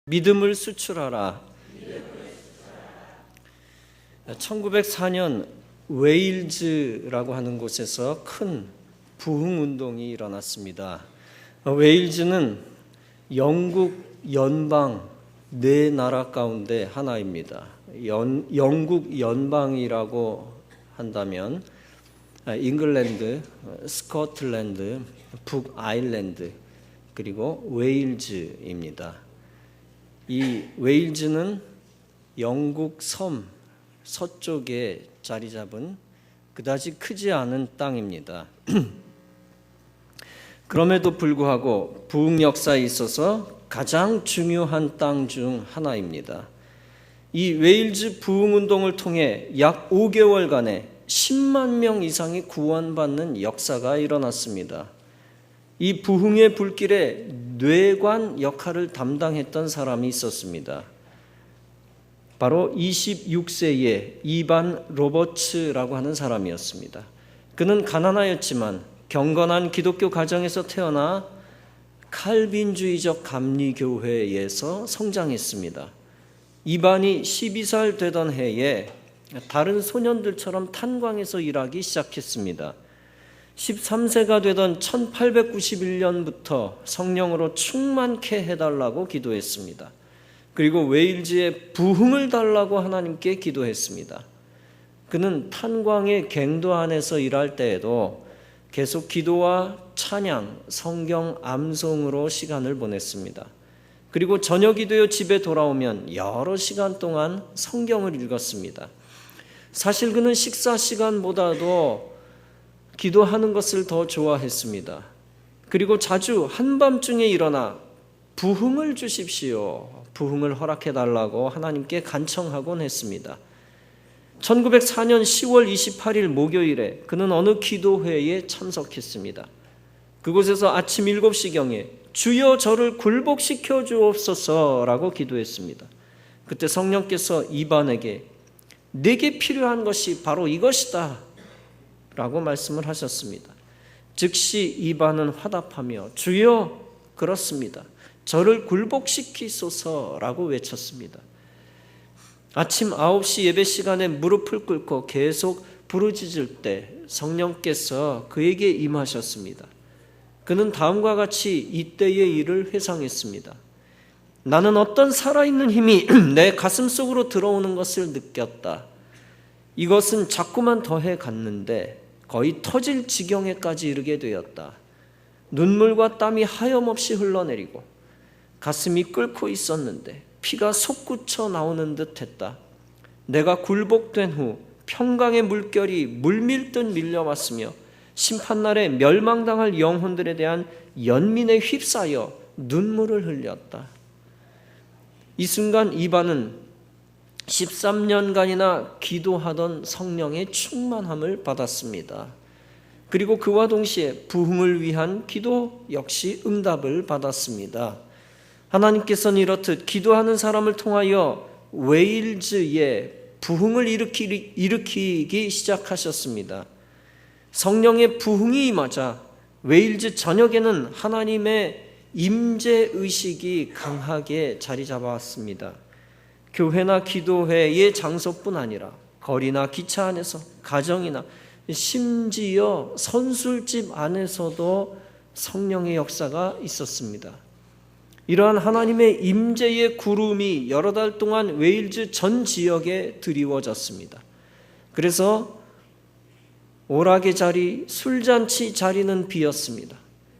믿음을 수출하라. 1904년 웨일즈라고 하는 곳에서 큰 부흥운동이 일어났습니다. 웨일즈는 영국 연방 4나라 가운데 하나입니다. 영국 연방이라고 한다면 잉글랜드, 스코틀랜드, 북아일랜드, 그리고 웨일즈입니다. 이 웨일즈는 영국 섬 서쪽에 자리 잡은 그다지 크지 않은 땅입니다. 그럼에도 불구하고 부흥 역사에 있어서 가장 중요한 땅 중 하나입니다. 이 웨일즈 부흥운동을 통해 약 5개월간에 10만 명 이상이 구원받는 역사가 일어났습니다. 이 부흥의 불길에 뇌관 역할을 담당했던 사람이 있었습니다. 바로 26세의 이반 로버츠라고 하는 사람이었습니다. 그는 가난하였지만 경건한 기독교 가정에서 태어나 칼빈주의적 감리교회에서 성장했습니다. 이반이 12살 되던 해에 다른 소년들처럼 탄광에서 일하기 시작했습니다. 13세가 되던 1891년부터 성령으로 충만케 해달라고 기도했습니다. 그리고 웨일즈의 부흥을 달라고 하나님께 기도했습니다. 그는 탄광의 갱도 안에서 일할 때에도 계속 기도와 찬양, 성경 암송으로 시간을 보냈습니다. 그리고 저녁이 되어 집에 돌아오면 여러 시간 동안 성경을 읽었습니다. 사실 그는 식사 시간보다도 기도하는 것을 더 좋아했습니다. 그리고 자주 한밤중에 일어나 부흥을 주십시오, 부흥을 허락해달라고 하나님께 간청하곤 했습니다. 1904년 10월 28일 목요일에 그는 어느 기도회에 참석했습니다. 그곳에서 아침 7시경에 주여 저를 굴복시켜 주옵소서라고 기도했습니다. 그때 성령께서 이반에게 내게 필요한 것이 바로 이것이다 라고 말씀을 하셨습니다. 즉시 이반은 화답하며 주여 그렇습니다, 저를 굴복시키소서라고 외쳤습니다. 아침 9시 예배 시간에 무릎을 꿇고 계속 부르짖을 때 성령께서 그에게 임하셨습니다. 그는 다음과 같이 이때의 일을 회상했습니다. 나는 어떤 살아있는 힘이 내 가슴 속으로 들어오는 것을 느꼈다. 이것은 자꾸만 더해 갔는데 거의 터질 지경에까지 이르게 되었다. 눈물과 땀이 하염없이 흘러내리고 가슴이 끓고 있었는데 피가 솟구쳐 나오는 듯 했다. 내가 굴복된 후 평강의 물결이 물밀듯 밀려왔으며 심판날에 멸망당할 영혼들에 대한 연민에 휩싸여 눈물을 흘렸다. 이 순간 이반은 13년간이나 기도하던 성령의 충만함을 받았습니다. 그리고 그와 동시에 부흥을 위한 기도 역시 응답을 받았습니다. 하나님께서는 이렇듯 기도하는 사람을 통하여 웨일즈에 부흥을 일으키기 시작하셨습니다. 성령의 부흥이 임하자 웨일즈 전역에는 하나님의 임재의식이 강하게 자리 잡았습니다. 교회나 기도회의 장소뿐 아니라 거리나 기차 안에서, 가정이나 심지어 선술집 안에서도 성령의 역사가 있었습니다. 이러한 하나님의 임재의 구름이 여러 달 동안 웨일즈 전 지역에 드리워졌습니다. 그래서 오락의 자리, 술잔치 자리는 비었습니다.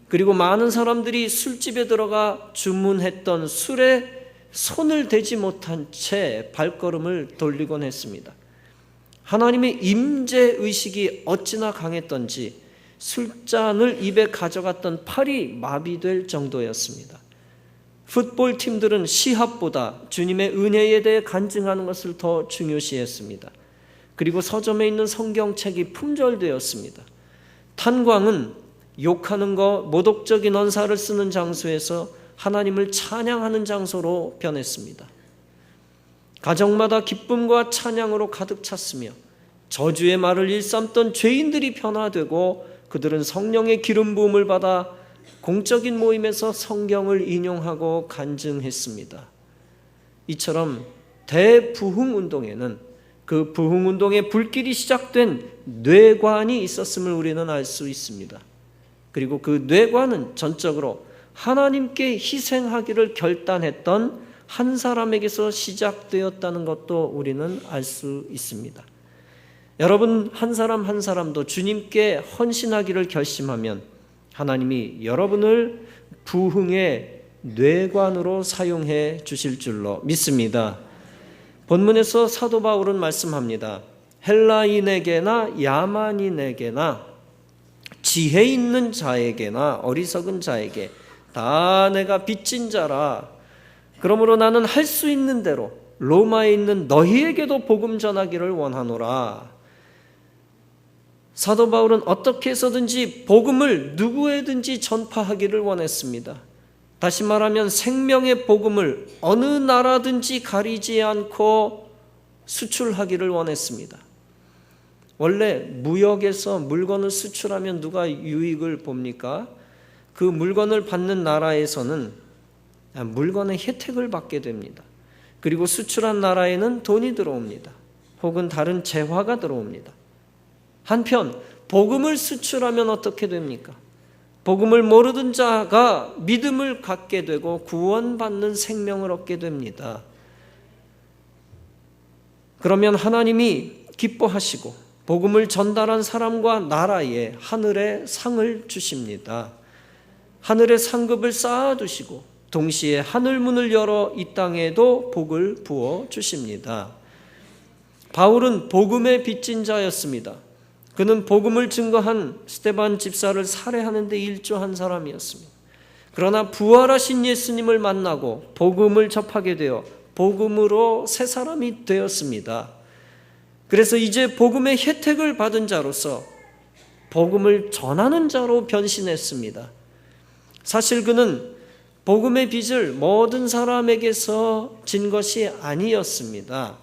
그리고 많은 사람들이 술집에 들어가 주문했던 술에 손을 대지 못한 채 발걸음을 돌리곤 했습니다. 하나님의 임재의식이 어찌나 강했던지 술잔을 입에 가져갔던 팔이 마비될 정도였습니다. 풋볼팀들은 시합보다 주님의 은혜에 대해 간증하는 것을 더 중요시했습니다. 그리고 서점에 있는 성경책이 품절되었습니다. 탄광은 욕하는 것, 모독적인 언사를 쓰는 장소에서 하나님을 찬양하는 장소로 변했습니다. 가정마다 기쁨과 찬양으로 가득 찼으며 저주의 말을 일삼던 죄인들이 변화되고 그들은 성령의 기름 부음을 받아 공적인 모임에서 성경을 인용하고 간증했습니다. 이처럼 대부흥운동에는 그 부흥운동의 불길이 시작된 뇌관이 있었음을 우리는 알 수 있습니다. 그리고 그 뇌관은 전적으로 하나님께 희생하기를 결단했던 한 사람에게서 시작되었다는 것도 우리는 알 수 있습니다. 여러분 한 사람 한 사람도 주님께 헌신하기를 결심하면 하나님이 여러분을 부흥의 뇌관으로 사용해 주실 줄로 믿습니다. 본문에서 사도 바울은 말씀합니다. 헬라인에게나 야만인에게나 지혜 있는 자에게나 어리석은 자에게 다 내가 빚진 자라. 그러므로 나는 할 수 있는 대로 로마에 있는 너희에게도 복음 전하기를 원하노라. 사도 바울은 어떻게 해서든지 복음을 누구에든지 전파하기를 원했습니다. 다시 말하면 생명의 복음을 어느 나라든지 가리지 않고 수출하기를 원했습니다. 원래 무역에서 물건을 수출하면 누가 유익을 봅니까? 그 물건을 받는 나라에서는 물건의 혜택을 받게 됩니다. 그리고 수출한 나라에는 돈이 들어옵니다. 혹은 다른 재화가 들어옵니다. 한편 복음을 수출하면 어떻게 됩니까? 복음을 모르던 자가 믿음을 갖게 되고 구원받는 생명을 얻게 됩니다. 그러면 하나님이 기뻐하시고 복음을 전달한 사람과 나라에 하늘의 상을 주십니다. 하늘의 상급을 쌓아두시고 동시에 하늘문을 열어 이 땅에도 복을 부어 주십니다. 바울은 복음의 빚진 자였습니다. 그는 복음을 증거한 스데반 집사를 살해하는 데 일조한 사람이었습니다. 그러나 부활하신 예수님을 만나고 복음을 접하게 되어 복음으로 새 사람이 되었습니다. 그래서 이제 복음의 혜택을 받은 자로서 복음을 전하는 자로 변신했습니다. 사실 그는 복음의 빚을 모든 사람에게서 진 것이 아니었습니다.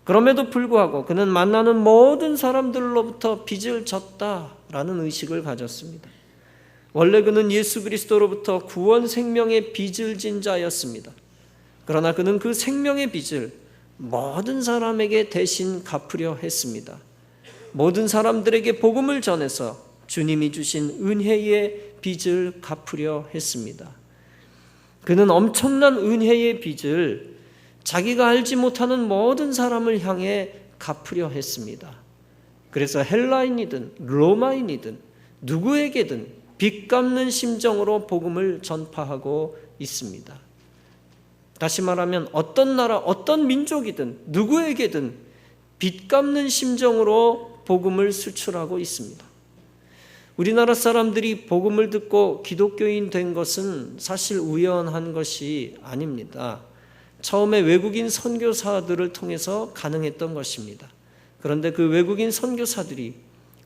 그럼에도 불구하고 그는 만나는 모든 사람들로부터 빚을 졌다라는 의식을 가졌습니다. 원래 그는 예수 그리스도로부터 구원 생명의 빚을 진 자였습니다. 그러나 그는 그 생명의 빚을 모든 사람에게 대신 갚으려 했습니다. 모든 사람들에게 복음을 전해서 주님이 주신 은혜의 빚을 갚으려 했습니다. 그는 엄청난 은혜의 빚을 자기가 알지 못하는 모든 사람을 향해 갚으려 했습니다. 그래서 헬라인이든 로마인이든 누구에게든 빚 갚는 심정으로 복음을 전파하고 있습니다. 다시 말하면 어떤 나라, 어떤 민족이든 누구에게든 빚 갚는 심정으로 복음을 수출하고 있습니다. 우리나라 사람들이 복음을 듣고 기독교인 된 것은 사실 우연한 것이 아닙니다. 처음에 외국인 선교사들을 통해서 가능했던 것입니다. 그런데 그 외국인 선교사들이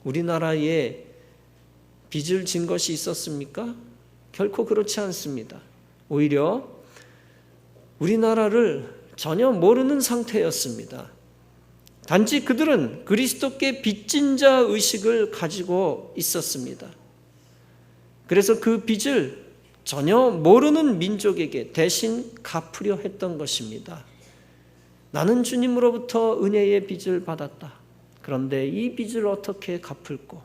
우리나라에 빚을 진 것이 있었습니까? 결코 그렇지 않습니다. 오히려 우리나라를 전혀 모르는 상태였습니다. 단지 그들은 그리스도께 빚진 자 의식을 가지고 있었습니다. 그래서 그 빚을 전혀 모르는 민족에게 대신 갚으려 했던 것입니다. 나는 주님으로부터 은혜의 빚을 받았다. 그런데 이 빚을 어떻게 갚을꼬?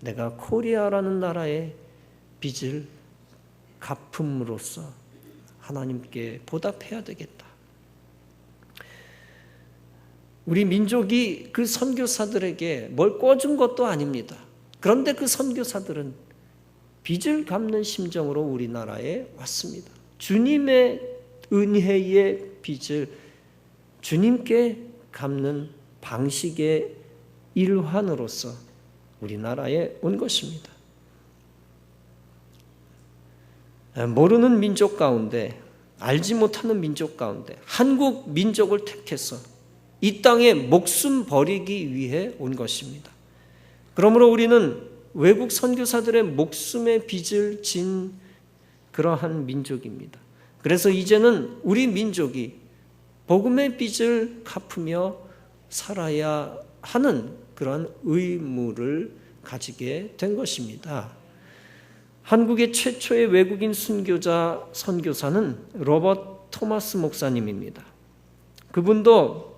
내가 코리아라는 나라의 빚을 갚음으로써 하나님께 보답해야 되겠다. 우리 민족이 그 선교사들에게 뭘 꿔준 것도 아닙니다. 그런데 그 선교사들은 빚을 갚는 심정으로 우리나라에 왔습니다. 주님의 은혜의 빚을 주님께 갚는 방식의 일환으로서 우리나라에 온 것입니다. 모르는 민족 가운데, 알지 못하는 민족 가운데 한국 민족을 택해서 이 땅에 목숨 버리기 위해 온 것입니다. 그러므로 우리는 외국 선교사들의 목숨의 빚을 진 그러한 민족입니다. 그래서 이제는 우리 민족이 복음의 빚을 갚으며 살아야 하는 그런 의무를 가지게 된 것입니다. 한국의 최초의 외국인 선교사는 로버트 토마스 목사님입니다. 그분도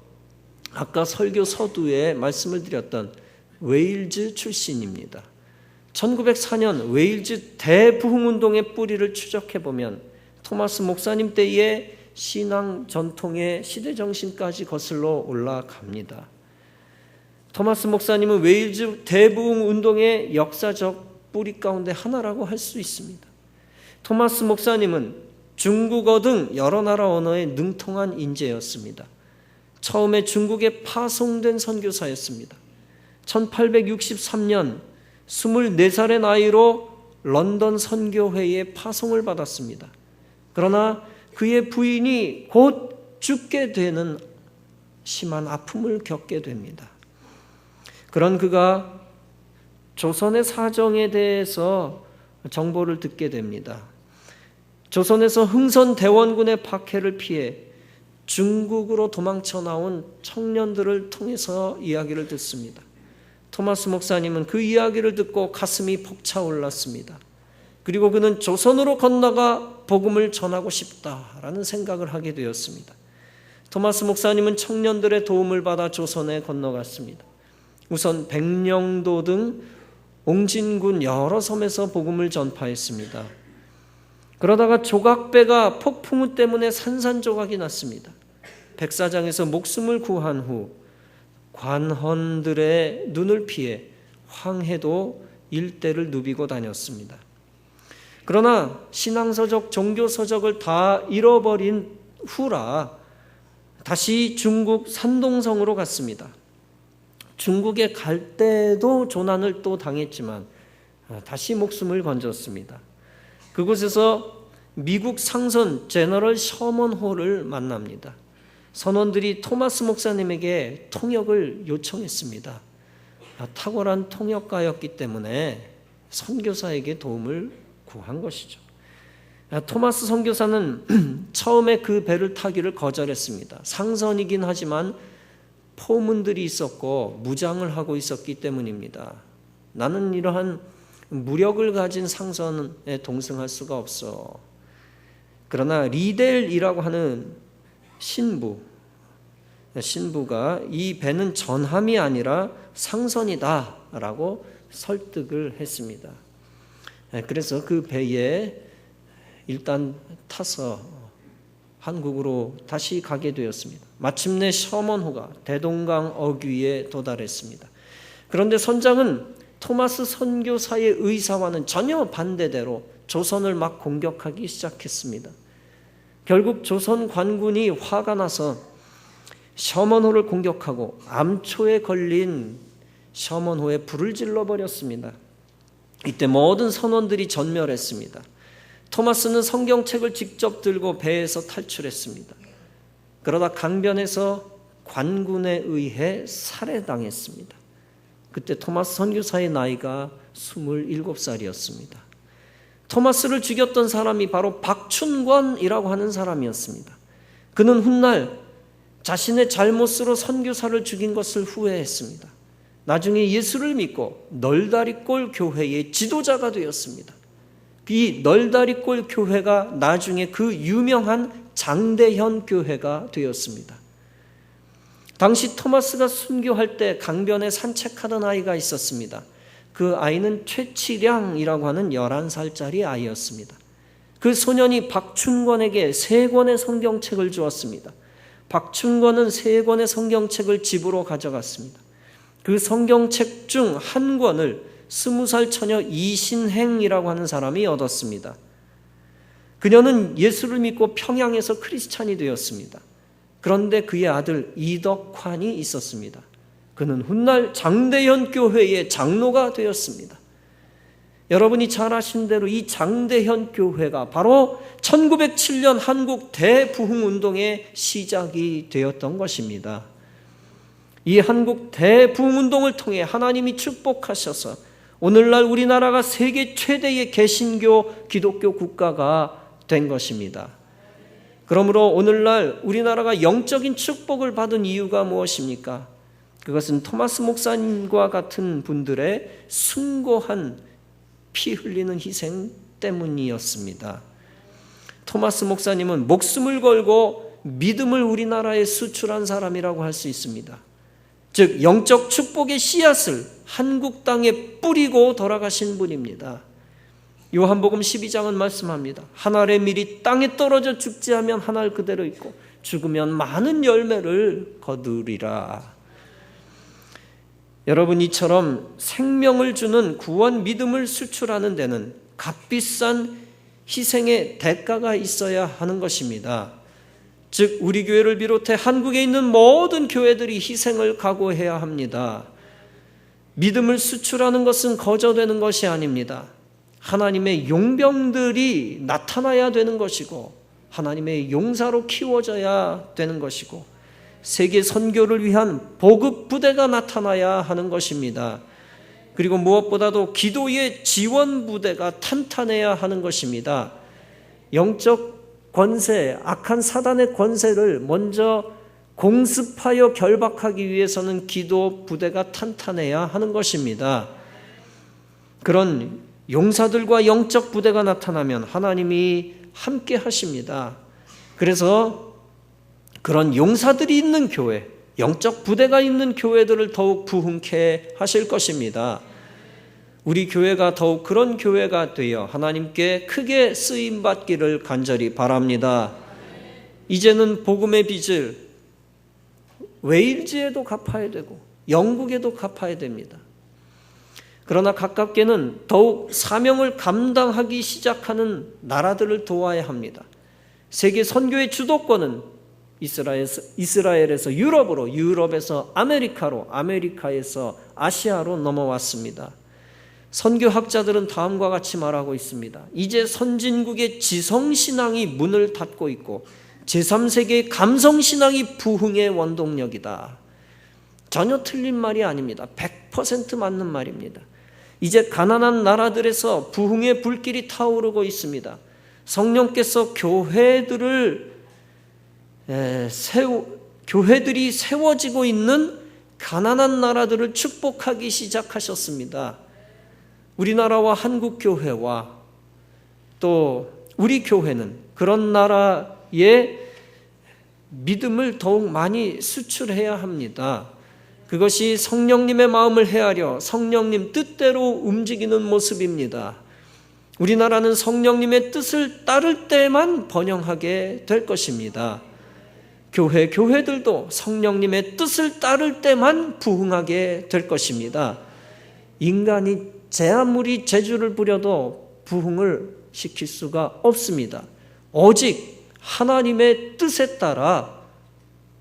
아까 설교 서두에 말씀을 드렸던 웨일즈 출신입니다. 1904년 웨일즈 대부흥운동의 뿌리를 추적해보면 토마스 목사님 때의 신앙 전통의 시대정신까지 거슬러 올라갑니다. 토마스 목사님은 웨일즈 대부흥운동의 역사적 뿌리 가운데 하나라고 할 수 있습니다. 토마스 목사님은 중국어 등 여러 나라 언어에 능통한 인재였습니다. 처음에 중국에 파송된 선교사였습니다. 1863년 24살의 나이로 런던 선교회에 파송을 받았습니다. 그러나 그의 부인이 곧 죽게 되는 심한 아픔을 겪게 됩니다. 그런 그가 조선의 사정에 대해서 정보를 듣게 됩니다. 조선에서 흥선대원군의 박해를 피해 중국으로 도망쳐 나온 청년들을 통해서 이야기를 듣습니다. 토마스 목사님은 그 이야기를 듣고 가슴이 벅차올랐습니다. 그리고 그는 조선으로 건너가 복음을 전하고 싶다라는 생각을 하게 되었습니다. 토마스 목사님은 청년들의 도움을 받아 조선에 건너갔습니다. 우선 백령도 등 옹진군 여러 섬에서 복음을 전파했습니다. 그러다가 조각배가 폭풍우 때문에 산산조각이 났습니다. 백사장에서 목숨을 구한 후 관헌들의 눈을 피해 황해도 일대를 누비고 다녔습니다. 그러나 신앙서적, 종교서적을 다 잃어버린 후라 다시 중국 산동성으로 갔습니다. 중국에 갈 때도 조난을 또 당했지만 다시 목숨을 건졌습니다. 그곳에서 미국 상선 제너럴 셔먼호를 만납니다. 선원들이 토마스 목사님에게 통역을 요청했습니다. 탁월한 통역가였기 때문에 선교사에게 도움을 구한 것이죠. 토마스 선교사는 처음에 그 배를 타기를 거절했습니다. 상선이긴 하지만 포문들이 있었고 무장을 하고 있었기 때문입니다. 나는 이러한 무력을 가진 상선에 동승할 수가 없어. 그러나 리델이라고 하는 신부가 이 배는 전함이 아니라 상선이다 라고 설득을 했습니다. 그래서 그 배에 일단 타서 한국으로 다시 가게 되었습니다. 마침내 셔먼호가 대동강 어귀에 도달했습니다. 그런데 선장은 토마스 선교사의 의사와는 전혀 반대대로 조선을 막 공격하기 시작했습니다. 결국 조선 관군이 화가 나서 셔먼호를 공격하고 암초에 걸린 셔먼호에 불을 질러버렸습니다. 이때 모든 선원들이 전멸했습니다. 토마스는 성경책을 직접 들고 배에서 탈출했습니다. 그러다 강변에서 관군에 의해 살해당했습니다. 그때 토마스 선교사의 나이가 27살이었습니다. 토마스를 죽였던 사람이 바로 박춘권이라고 하는 사람이었습니다. 그는 훗날 자신의 잘못으로 선교사를 죽인 것을 후회했습니다. 나중에 예수를 믿고 널다리골 교회의 지도자가 되었습니다. 이 널다리골 교회가 나중에 그 유명한 장대현 교회가 되었습니다. 당시 토마스가 순교할 때 강변에 산책하던 아이가 있었습니다. 그 아이는 최치량이라고 하는 11살짜리 아이였습니다. 그 소년이 박춘권에게 3권의 성경책을 주었습니다. 박춘권은 3권의 성경책을 집으로 가져갔습니다. 그 성경책 중 한 권을 20살 처녀 이신행이라고 하는 사람이 얻었습니다. 그녀는 예수를 믿고 평양에서 크리스찬이 되었습니다. 그런데 그의 아들 이덕환이 있었습니다. 그는 훗날 장대현 교회의 장로가 되었습니다. 여러분이 잘 아신 대로 이 장대현 교회가 바로 1907년 한국 대부흥운동의 시작이 되었던 것입니다. 이 한국 대부흥운동을 통해 하나님이 축복하셔서 오늘날 우리나라가 세계 최대의 개신교 기독교 국가가 된 것입니다. 그러므로 오늘날 우리나라가 영적인 축복을 받은 이유가 무엇입니까? 그것은 토마스 목사님과 같은 분들의 숭고한 피 흘리는 희생 때문이었습니다. 토마스 목사님은 목숨을 걸고 믿음을 우리나라에 수출한 사람이라고 할 수 있습니다. 즉 영적 축복의 씨앗을 한국 땅에 뿌리고 돌아가신 분입니다. 요한복음 12장은 말씀합니다. 한 알의 밀이 땅에 떨어져 죽지 않으면 한 알 그대로 있고 죽으면 많은 열매를 거두리라. 여러분, 이처럼 생명을 주는 구원 믿음을 수출하는 데는 값비싼 희생의 대가가 있어야 하는 것입니다. 즉 우리 교회를 비롯해 한국에 있는 모든 교회들이 희생을 각오해야 합니다. 믿음을 수출하는 것은 거저되는 것이 아닙니다. 하나님의 용병들이 나타나야 되는 것이고 하나님의 용사로 키워져야 되는 것이고 세계 선교를 위한 보급 부대가 나타나야 하는 것입니다. 그리고 무엇보다도 기도의 지원 부대가 탄탄해야 하는 것입니다. 영적 권세, 악한 사단의 권세를 먼저 공습하여 결박하기 위해서는 기도 부대가 탄탄해야 하는 것입니다. 그런 용사들과 영적 부대가 나타나면 하나님이 함께 하십니다. 그래서 그런 용사들이 있는 교회, 영적 부대가 있는 교회들을 더욱 부흥케 하실 것입니다. 우리 교회가 더욱 그런 교회가 되어 하나님께 크게 쓰임받기를 간절히 바랍니다. 이제는 복음의 빚을 웨일즈에도 갚아야 되고 영국에도 갚아야 됩니다. 그러나 가깝게는 더욱 사명을 감당하기 시작하는 나라들을 도와야 합니다. 세계 선교의 주도권은 이스라엘에서 유럽으로, 유럽에서 아메리카로, 아메리카에서 아시아로 넘어왔습니다. 선교학자들은 다음과 같이 말하고 있습니다. 이제 선진국의 지성신앙이 문을 닫고 있고 제3세계의 감성신앙이 부흥의 원동력이다. 전혀 틀린 말이 아닙니다. 100% 맞는 말입니다. 이제 가난한 나라들에서 부흥의 불길이 타오르고 있습니다. 성령께서 교회들이 세워지고 있는 가난한 나라들을 축복하기 시작하셨습니다. 우리나라와 한국 교회와 또 우리 교회는 그런 나라의 믿음을 더욱 많이 수출해야 합니다. 그것이 성령님의 마음을 헤아려 성령님 뜻대로 움직이는 모습입니다. 우리나라는 성령님의 뜻을 따를 때만 번영하게 될 것입니다. 교회들도 성령님의 뜻을 따를 때만 부흥하게 될 것입니다. 인간이 제 아무리 재주를 부려도 부흥을 시킬 수가 없습니다. 오직 하나님의 뜻에 따라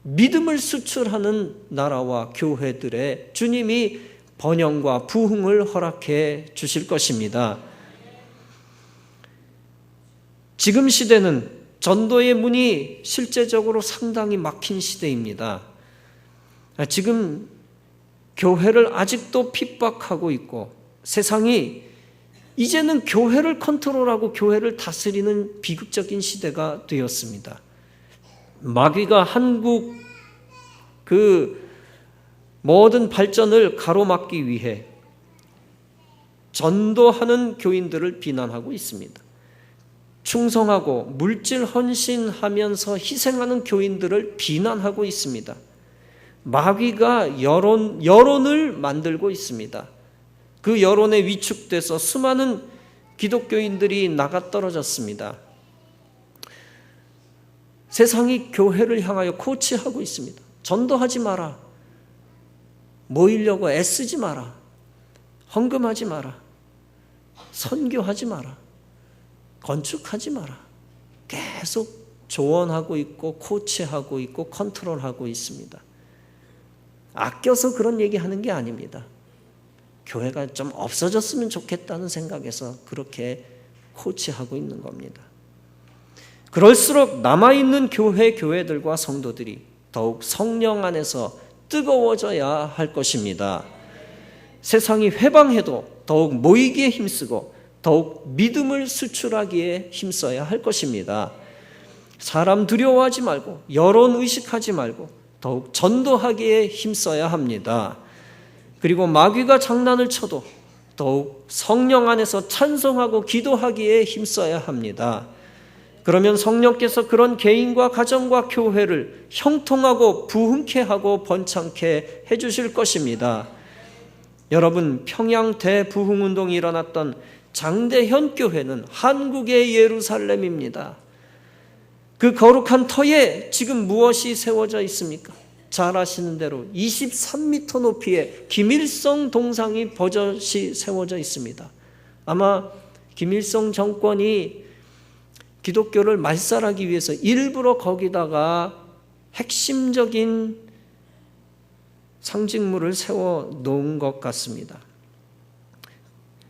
믿음을 수출하는 나라와 교회들의 주님이 번영과 부흥을 허락해 주실 것입니다. 지금 시대는 전도의 문이 실제적으로 상당히 막힌 시대입니다. 지금 교회를 아직도 핍박하고 있고 세상이 이제는 교회를 컨트롤하고 교회를 다스리는 비극적인 시대가 되었습니다. 마귀가 한국 그 모든 발전을 가로막기 위해 전도하는 교인들을 비난하고 있습니다. 충성하고 물질 헌신하면서 희생하는 교인들을 비난하고 있습니다. 마귀가 여론을 만들고 있습니다. 그 여론에 위축돼서 수많은 기독교인들이 나가 떨어졌습니다. 세상이 교회를 향하여 코치하고 있습니다. 전도하지 마라. 모이려고 애쓰지 마라. 헌금하지 마라. 선교하지 마라. 건축하지 마라. 계속 조언하고 있고 코치하고 있고 컨트롤하고 있습니다. 아껴서 그런 얘기하는 게 아닙니다. 교회가 좀 없어졌으면 좋겠다는 생각에서 그렇게 코치하고 있는 겁니다. 그럴수록 남아있는 교회들과 성도들이 더욱 성령 안에서 뜨거워져야 할 것입니다. 세상이 회방해도 더욱 모이기에 힘쓰고 더욱 믿음을 수출하기에 힘써야 할 것입니다. 사람 두려워하지 말고 여론 의식하지 말고 더욱 전도하기에 힘써야 합니다. 그리고 마귀가 장난을 쳐도 더욱 성령 안에서 찬송하고 기도하기에 힘써야 합니다. 그러면 성령께서 그런 개인과 가정과 교회를 형통하고 부흥케 하고 번창케 해주실 것입니다. 여러분, 평양 대부흥운동이 일어났던 장대현 교회는 한국의 예루살렘입니다. 그 거룩한 터에 지금 무엇이 세워져 있습니까? 잘 아시는 대로 23m 높이의 김일성 동상이 버젓이 세워져 있습니다. 아마 김일성 정권이 기독교를 말살하기 위해서 일부러 거기다가 핵심적인 상징물을 세워 놓은 것 같습니다.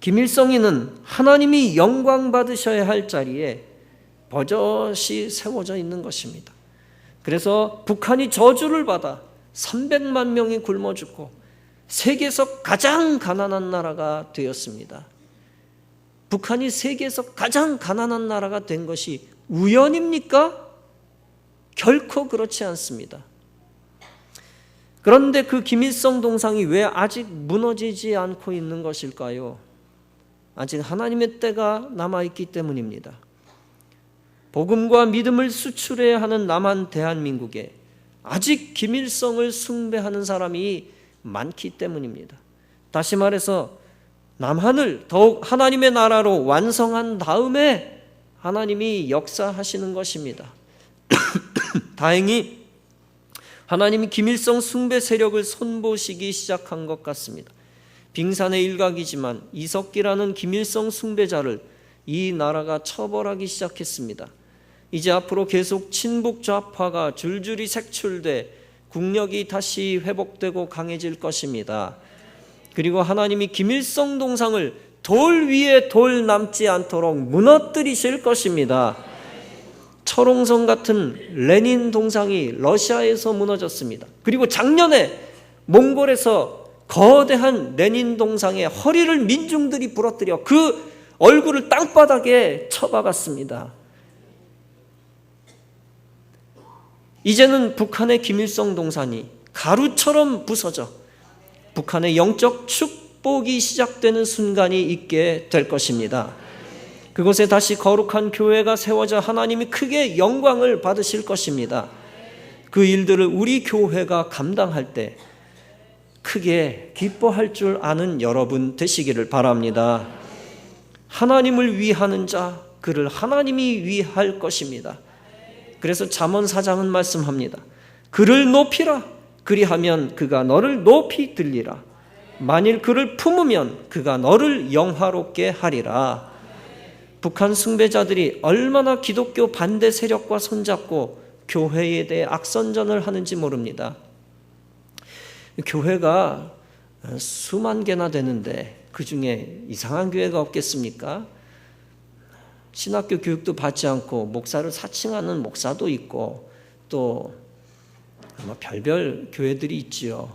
김일성이는 하나님이 영광 받으셔야 할 자리에 버젓이 세워져 있는 것입니다. 그래서 북한이 저주를 받아 300만 명이 굶어 죽고 세계에서 가장 가난한 나라가 되었습니다. 북한이 세계에서 가장 가난한 나라가 된 것이 우연입니까? 결코 그렇지 않습니다. 그런데 그 김일성 동상이 왜 아직 무너지지 않고 있는 것일까요? 아직 하나님의 때가 남아있기 때문입니다. 복음과 믿음을 수출해야 하는 남한 대한민국에 아직 김일성을 숭배하는 사람이 많기 때문입니다. 다시 말해서 남한을 더욱 하나님의 나라로 완성한 다음에 하나님이 역사하시는 것입니다. 다행히 하나님이 김일성 숭배 세력을 손보시기 시작한 것 같습니다. 빙산의 일각이지만 이석기라는 김일성 숭배자를 이 나라가 처벌하기 시작했습니다. 이제 앞으로 계속 친북 좌파가 줄줄이 색출돼 국력이 다시 회복되고 강해질 것입니다. 그리고 하나님이 김일성 동상을 돌 위에 돌 남지 않도록 무너뜨리실 것입니다. 철옹성 같은 레닌 동상이 러시아에서 무너졌습니다. 그리고 작년에 몽골에서 거대한 레닌 동상의 허리를 민중들이 부러뜨려 그 얼굴을 땅바닥에 쳐박았습니다. 이제는 북한의 김일성 동상이 가루처럼 부서져 북한의 영적 축복이 시작되는 순간이 있게 될 것입니다. 그곳에 다시 거룩한 교회가 세워져 하나님이 크게 영광을 받으실 것입니다. 그 일들을 우리 교회가 감당할 때 크게 기뻐할 줄 아는 여러분 되시기를 바랍니다. 하나님을 위하는 자, 그를 하나님이 위할 것입니다. 그래서 잠언 4장은 말씀합니다. 그를 높이라. 그리하면 그가 너를 높이 들리라. 만일 그를 품으면 그가 너를 영화롭게 하리라. 북한 숭배자들이 얼마나 기독교 반대 세력과 손잡고 교회에 대해 악선전을 하는지 모릅니다. 교회가 수만 개나 되는데 그 중에 이상한 교회가 없겠습니까? 신학교 교육도 받지 않고 목사를 사칭하는 목사도 있고 또 별별 교회들이 있지요.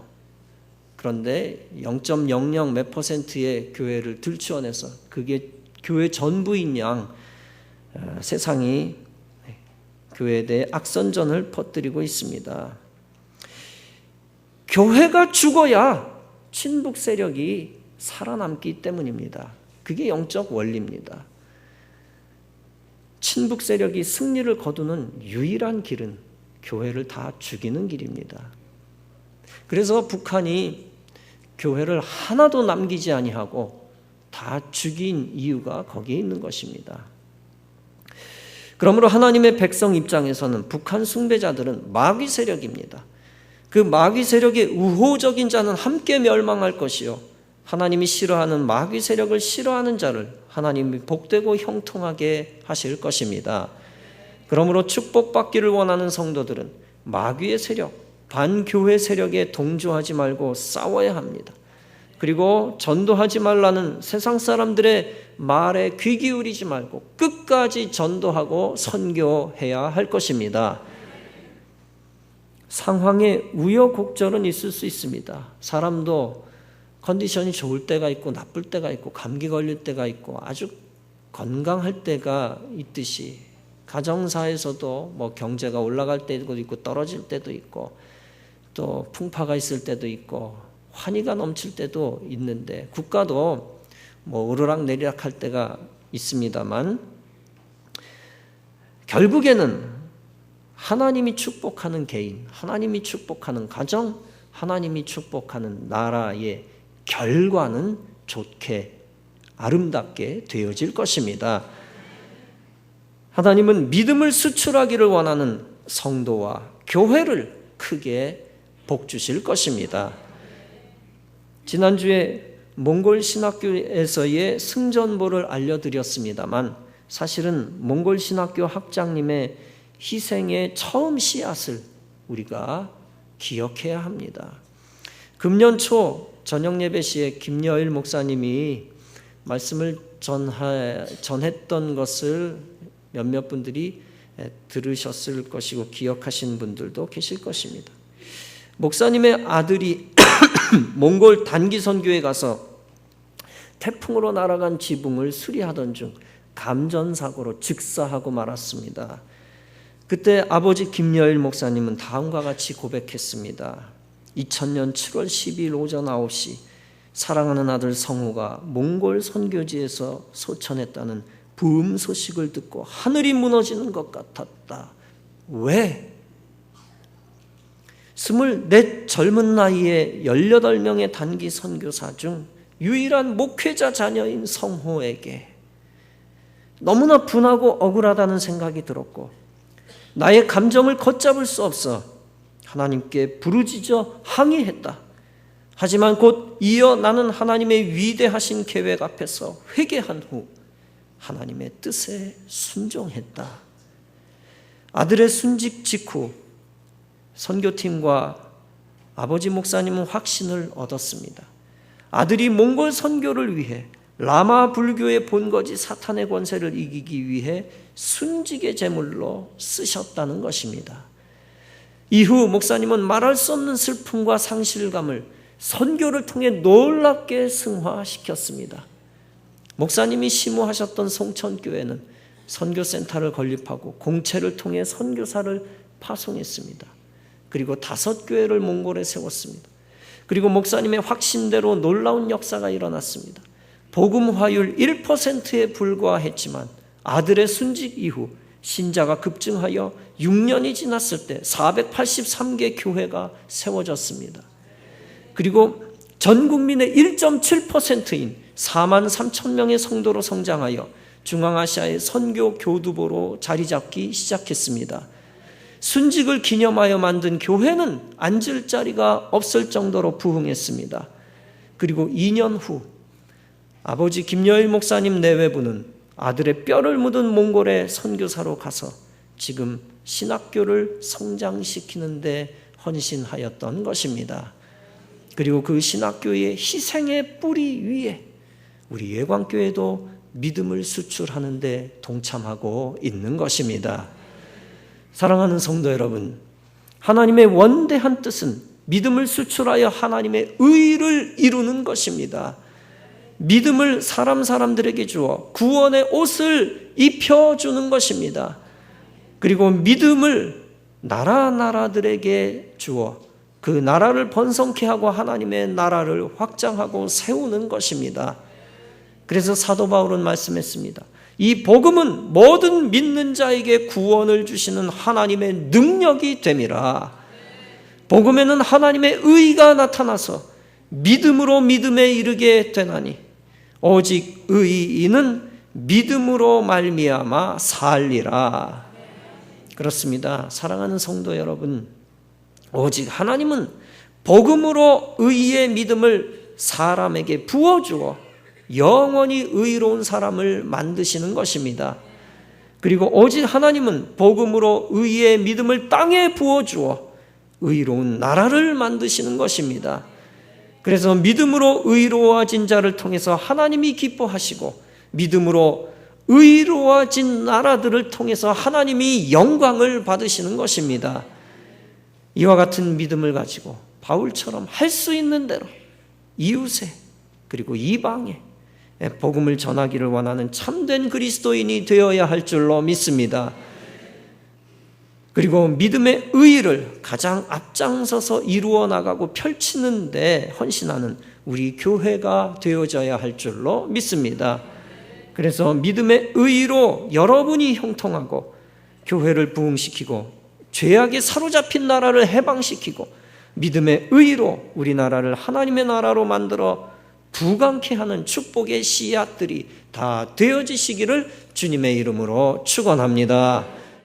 그런데 0.00 몇 %의 교회를 들추어내서 그게 교회 전부인 양 세상이 교회에 대해 악선전을 퍼뜨리고 있습니다. 교회가 죽어야 친북 세력이 살아남기 때문입니다. 그게 영적 원리입니다. 친북 세력이 승리를 거두는 유일한 길은 교회를 다 죽이는 길입니다. 그래서 북한이 교회를 하나도 남기지 아니하고 다 죽인 이유가 거기에 있는 것입니다. 그러므로 하나님의 백성 입장에서는 북한 숭배자들은 마귀 세력입니다. 그 마귀 세력의 우호적인 자는 함께 멸망할 것이요 하나님이 싫어하는 마귀 세력을 싫어하는 자를 하나님이 복되고 형통하게 하실 것입니다. 그러므로 축복받기를 원하는 성도들은 마귀의 세력, 반교회 세력에 동조하지 말고 싸워야 합니다. 그리고 전도하지 말라는 세상 사람들의 말에 귀 기울이지 말고 끝까지 전도하고 선교해야 할 것입니다. 상황에 우여곡절은 있을 수 있습니다. 사람도 컨디션이 좋을 때가 있고 나쁠 때가 있고 감기 걸릴 때가 있고 아주 건강할 때가 있듯이 가정사에서도 뭐 경제가 올라갈 때도 있고 떨어질 때도 있고 또 풍파가 있을 때도 있고 환희가 넘칠 때도 있는데 국가도 뭐 오르락내리락 할 때가 있습니다만 결국에는 하나님이 축복하는 개인, 하나님이 축복하는 가정, 하나님이 축복하는 나라의 결과는 좋게 아름답게 되어질 것입니다. 하나님은 믿음을 수출하기를 원하는 성도와 교회를 크게 복주실 것입니다. 지난주에 몽골 신학교에서의 승전보를 알려드렸습니다만 사실은 몽골 신학교 학장님의 희생의 처음 씨앗을 우리가 기억해야 합니다. 금년 초 저녁 예배 시에 김여일 목사님이 말씀을 전했던 것을 몇몇 분들이 들으셨을 것이고 기억하신 분들도 계실 것입니다. 목사님의 아들이 몽골 단기 선교에 가서 태풍으로 날아간 지붕을 수리하던 중 감전사고로 즉사하고 말았습니다. 그때 아버지 김여일 목사님은 다음과 같이 고백했습니다. 2000년 7월 12일 오전 9시 사랑하는 아들 성우가 몽골 선교지에서 소천했다는 부음 소식을 듣고 하늘이 무너지는 것 같았다. 왜? 24 젊은 나이에 18명의 단기 선교사 중 유일한 목회자 자녀인 성호에게 너무나 분하고 억울하다는 생각이 들었고 나의 감정을 걷잡을 수 없어 하나님께 부르짖어 항의했다. 하지만 곧 이어 나는 하나님의 위대하신 계획 앞에서 회개한 후 하나님의 뜻에 순종했다. 아들의 순직 직후 선교팀과 아버지 목사님은 확신을 얻었습니다. 아들이 몽골 선교를 위해 라마 불교의 본거지 사탄의 권세를 이기기 위해 순직의 제물로 쓰셨다는 것입니다. 이후 목사님은 말할 수 없는 슬픔과 상실감을 선교를 통해 놀랍게 승화시켰습니다. 목사님이 심호하셨던 송천교회는 선교센터를 건립하고 공채를 통해 선교사를 파송했습니다. 그리고 5교회를 몽골에 세웠습니다. 그리고 목사님의 확신대로 놀라운 역사가 일어났습니다. 복음화율 1%에 불과했지만 아들의 순직 이후 신자가 급증하여 6년이 지났을 때 483개 교회가 세워졌습니다. 그리고 전 국민의 1.7%인 4만 3천 명의 성도로 성장하여 중앙아시아의 선교 교두보로 자리 잡기 시작했습니다. 순직을 기념하여 만든 교회는 앉을 자리가 없을 정도로 부흥했습니다. 그리고 2년 후 아버지 김여일 목사님 내외부는 아들의 뼈를 묻은 몽골의 선교사로 가서 지금 신학교를 성장시키는 데 헌신하였던 것입니다. 그리고 그 신학교의 희생의 뿌리 위에 우리 예광교회도 믿음을 수출하는 데 동참하고 있는 것입니다. 사랑하는 성도 여러분, 하나님의 원대한 뜻은 믿음을 수출하여 하나님의 의를 이루는 것입니다. 믿음을 사람들에게 주어 구원의 옷을 입혀주는 것입니다. 그리고 믿음을 나라들에게 주어 그 나라를 번성케 하고 하나님의 나라를 확장하고 세우는 것입니다. 그래서 사도 바울은 말씀했습니다. 이 복음은 모든 믿는 자에게 구원을 주시는 하나님의 능력이 됨이라. 복음에는 하나님의 의가 나타나서 믿음으로 믿음에 이르게 되나니 오직 의인은 믿음으로 말미암아 살리라. 그렇습니다. 사랑하는 성도 여러분, 오직 하나님은 복음으로 의의 믿음을 사람에게 부어주어 영원히 의로운 사람을 만드시는 것입니다. 그리고 오직 하나님은 복음으로 의의 믿음을 땅에 부어주어 의로운 나라를 만드시는 것입니다. 그래서 믿음으로 의로워진 자를 통해서 하나님이 기뻐하시고 믿음으로 의로워진 나라들을 통해서 하나님이 영광을 받으시는 것입니다. 이와 같은 믿음을 가지고 바울처럼 할 수 있는 대로 이웃에 그리고 이방에 복음을 전하기를 원하는 참된 그리스도인이 되어야 할 줄로 믿습니다. 그리고 믿음의 의의를 가장 앞장서서 이루어 나가고 펼치는 데 헌신하는 우리 교회가 되어져야 할 줄로 믿습니다. 그래서 믿음의 의의로 여러분이 형통하고 교회를 부흥시키고 죄악에 사로잡힌 나라를 해방시키고 믿음의 의로 우리나라를 하나님의 나라로 만들어 부강케 하는 축복의 씨앗들이 다 되어지시기를 주님의 이름으로 축원합니다.